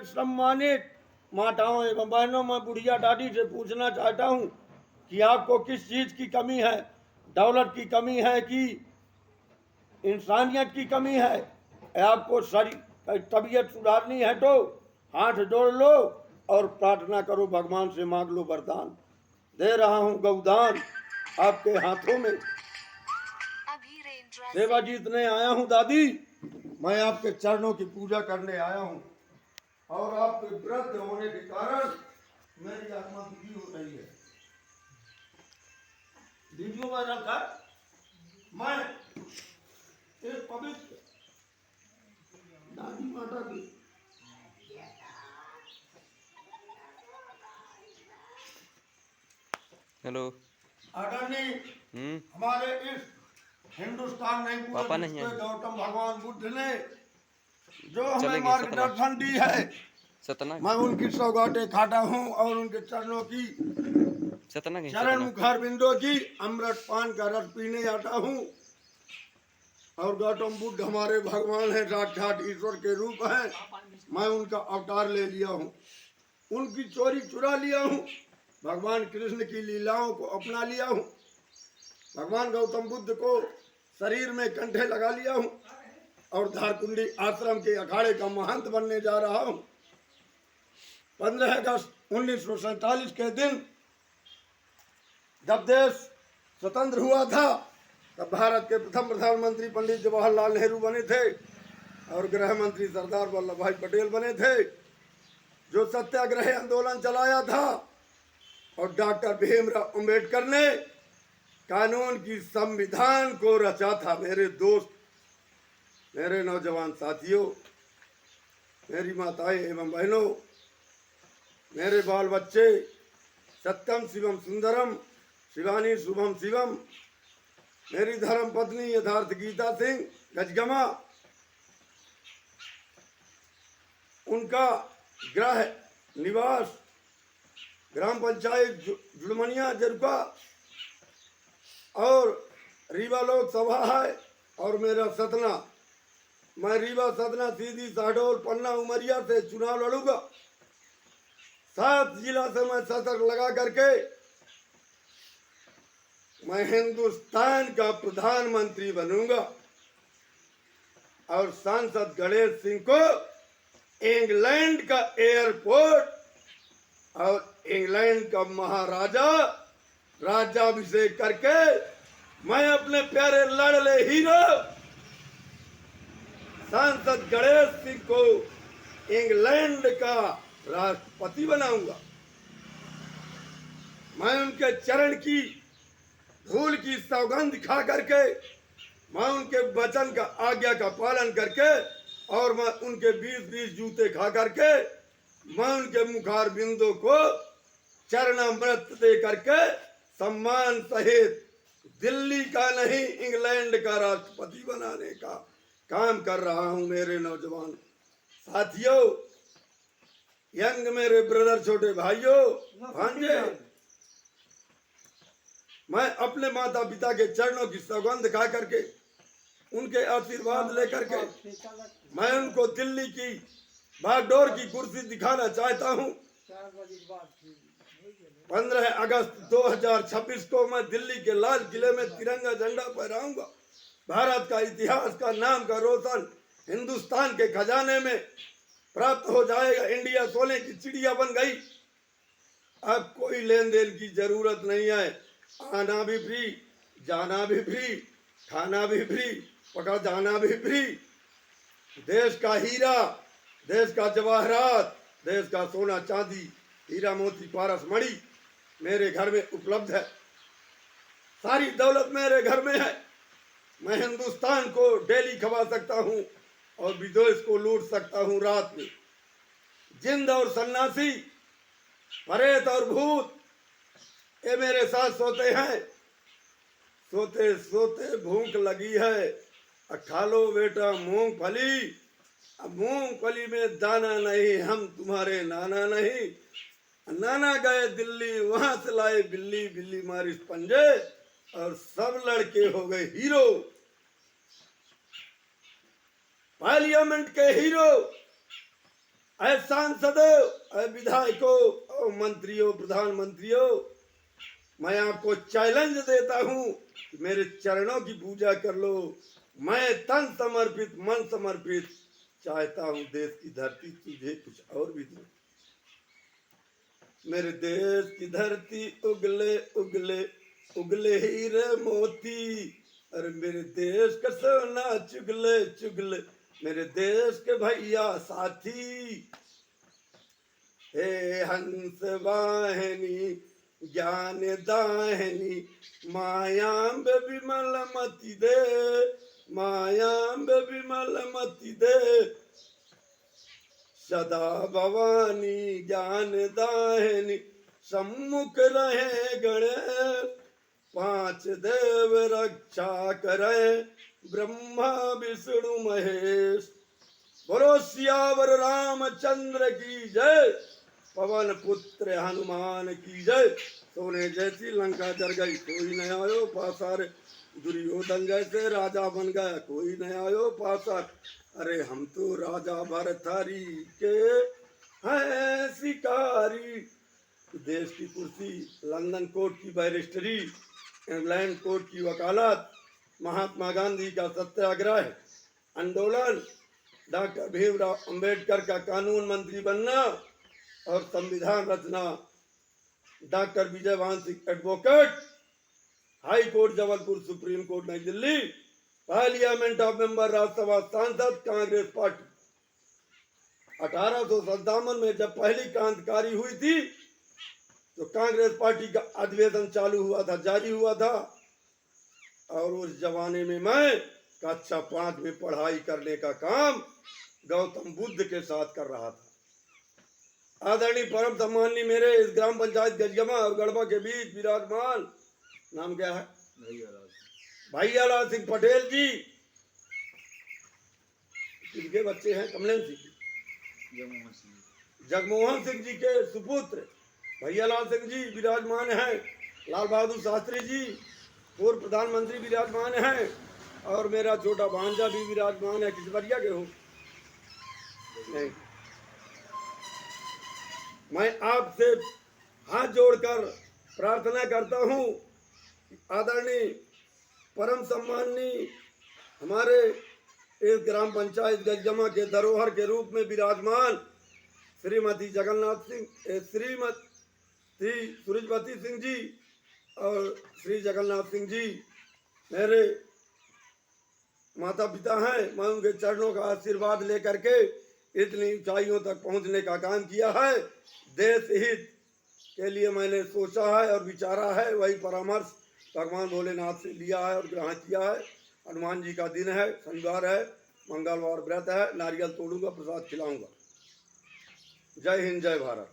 सम्मानित माताओं एवं बहनों, मैं बुढ़िया दादी से पूछना चाहता हूँ कि आपको किस चीज़ की कमी है? दौलत की कमी है कि इंसानियत की कमी है? आपको शरीर तबीयत सुधारनी है तो हाथ जोड़ लो और प्रार्थना करो, भगवान से मांग लो वरदान। दे रहा हूँ गौदान आपके हाथों में, सेवा जीतने आया हूँ दादी, मैं आपके चरणों की पूजा करने आया हूँ और आपके वृद्ध होने के कारण मेरी आत्मा दुखी हो रही है। वीडियो में रखा मैं एक पवित्र दादी माता की हेलो आदरणीय हमारे इस हिंदुस्तान नहीं पापा पूरे नहीं विश्व है। के गौतम भगवान बुद्ध ने जो हमें चलेंगे मार्गदर्शन दी है, सतना मैं उनकी सौगातें खाता हूँ और उनके चरणों की सतना कहीं चरण सतना मुखार बिंदु की अमृत पान का रस पीने आता हूँ। और गौतम बुद्ध हमारे भगवान हैं, साक्षात ईश्वर के रूप हैं। मैं उनका अवतार ले लिया हूँ, उनकी चोरी चुरा लिया हूँ, भगवान कृष्ण की लीलाओं को अपना लिया हूँ, भगवान गौतम बुद्ध को शरीर में कंठे लगा लिया हूँ और धारकुंडी आश्रम के अखाड़े का महंत बनने जा रहा हूँ। 15 अगस्त 1947 के दिन जब देश स्वतंत्र हुआ था, तब भारत के प्रथम प्रधानमंत्री पंडित जवाहरलाल नेहरू बने थे और गृह मंत्री सरदार वल्लभ भाई पटेल बने थे, जो सत्याग्रह आंदोलन चलाया था। और डॉक्टर भीमराव अंबेडकर ने कानून की संविधान को रचा था। मेरे दोस्त, मेरे नौजवान साथियों, मेरी माताएं एवं बहनों, मेरे बाल बच्चे, सत्यम शिवम सुंदरम, शिवानी शुभम शिवम, मेरी धर्म पत्नी यथार्थ गीता सिंह गजगमा, उनका गृह निवास ग्राम पंचायत जुड़मनिया जरुका और रीवा लोकसभा है और मेरा सतना, मैं रीवा सतना सीधी साडोल पन्ना उमरिया से चुनाव लड़ूंगा। 7 जिला से मैं सतर्क लगा करके मैं हिंदुस्तान का प्रधानमंत्री बनूंगा और सांसद गणेश सिंह को इंग्लैंड का एयरपोर्ट और इंग्लैंड का महाराजा राज्याभिषेक करके मैं अपने प्यारे लाडले हीरो सांसद गणेश सिंह को इंग्लैंड का राष्ट्रपति बनाऊंगा। मैं उनके चरण की धूल की सौगंध खा करके, मैं उनके वचन का आज्ञा का पालन करके और मैं उनके 20-20 जूते खा करके मैं उनके मुखार बिंदु को चरणामृत दे करके सम्मान सहित दिल्ली का नहीं इंग्लैंड का राष्ट्रपति बनाने का काम कर रहा हूं। मेरे नौजवान साथियों, यंग मेरे ब्रदर, छोटे भाइयों, भांजे, मैं अपने माता पिता के चरणों की सौगंध खा करके, उनके आशीर्वाद लेकर के मैं उनको दिल्ली की बागडोर की कुर्सी दिखाना चाहता हूं। 15 अगस्त 2026 को मैं दिल्ली के लाल किले में तिरंगा झंडा फहराऊंगा। भारत का इतिहास का नाम का रोशन हिंदुस्तान के खजाने में प्राप्त हो जाएगा। इंडिया सोने की चिड़िया बन गई। अब कोई लेन देन की जरूरत नहीं है। आना भी फ्री, जाना भी फ्री, खाना भी फ्री, पकड़ जाना भी फ्री। देश का हीरा, देश का जवाहरात, देश का सोना चांदी, हीरा मोती पारस मणि मेरे घर में उपलब्ध है। सारी दौलत मेरे घर में है। मैं हिंदुस्तान को डेली खवा सकता हूँ और विदेश को लूट सकता हूँ रात में। जिंद और सन्नासी, परेत और भूत, ये मेरे साथ सोते हैं। सोते सोते भूख लगी है, खा लो बेटा मूंगफली। अब मूंगफली में दाना नहीं, हम तुम्हारे नाना नहीं। नाना गए दिल्ली, वहां से लाए बिल्ली, बिल्ली मारी पंजे और सब लड़के हो गए हीरो, पार्लियामेंट के हीरो। ऐ सांसदों, ऐ विधायकों और मंत्रियों, प्रधानमंत्रियों, मैं आपको चैलेंज देता हूं कि मेरे चरणों की पूजा कर लो। मैं तन समर्पित, मन समर्पित चाहता हूं देश की धरती तुझे कुछ और भी दूं। मेरे देश की धरती उगले उगले उगले हीरे मोती, अरे मेरे देश का सोना चुगले चुगले मेरे देश के भैया साथी। हे हंस वाहिनी ज्ञान दाहिनी, मायांब विमल मति दे, मायांब विमल मति दे। सदा भवानी ज्ञान दाहिनी, सम्मुख रहे गणेश, पांच देव रक्षा करे, ब्रह्मा विष्णु महेश। बोलो सियावर रामचंद्र की जय, पवन पुत्र हनुमान की जय। सोने जैसी लंका जर गई कोई न आयो पासार, दुर्योधन जैसे राजा बन गया कोई न आयो पासार। अरे हम तो राजा भरथरी के हैं शिकारी। देश की कुर्सी, लंदन कोर्ट की बैरिस्टरी, इंग्लैंड कोर्ट की वकालत, महात्मा गांधी का सत्याग्रह आंदोलन, डॉक्टर भीमराव अंबेडकर का कानून मंत्री बनना और संविधान रचना, doctor Vijayvan Singh advocate, high court Jabalpur, supreme court Nai Delhi, parliament of member, Rajya Sabha सांसद, कांग्रेस पार्टी। 1857 में जब पहली क्रांतिकारी हुई थी तो कांग्रेस पार्टी का अधिवेशन चालू हुआ था, जारी हुआ था, और उस जमाने में मैं कक्षा 5 में पढ़ाई करने का काम गौतम बुद्ध के साथ कर रहा था। आदरणीय परम सम्माननीय मेरे इस ग्राम पंचायत गजगमा और गढ़वा के बीच विराजमान, नाम क्या है? भैयालाल सिंह पटेल जी, इनके बच्चे हैं कमलेन सिंह, जगमोहन सिंह जी के सुपुत्र भैयालाल सिंह जी विराजमान हैं। लाल बहादुर शास्त्री जी पूर्व प्रधानमंत्री विराजमान हैं, और मेरा छोटा भांजा भी विराजमान है। किस बरिया के हो? नहीं। मैं आपसे हाथ जोड़कर प्रार्थना करता हूं, आदरणीय परम सम्माननीय हमारे इस ग्राम पंचायत गजगमा के धरोहर के रूप में विराजमान श्रीमती जगन्नाथ सिंह, श्रीमती सूरजवती सिंह जी और श्री जगन्नाथ सिंह जी मेरे माता पिता हैं। मैं उनके चरणों का आशीर्वाद लेकर के इतनी ऊंचाइयों तक पहुंचने का काम किया है। देश हित के लिए मैंने सोचा है और विचारा है, वही परामर्श भगवान भोलेनाथ से लिया है और ग्रहण किया है। हनुमान जी का दिन है, शनिवार है, मंगलवार व्रत है, नारियल तोड़ूंगा, प्रसाद खिलाऊंगा। जय हिंद, जय भारत।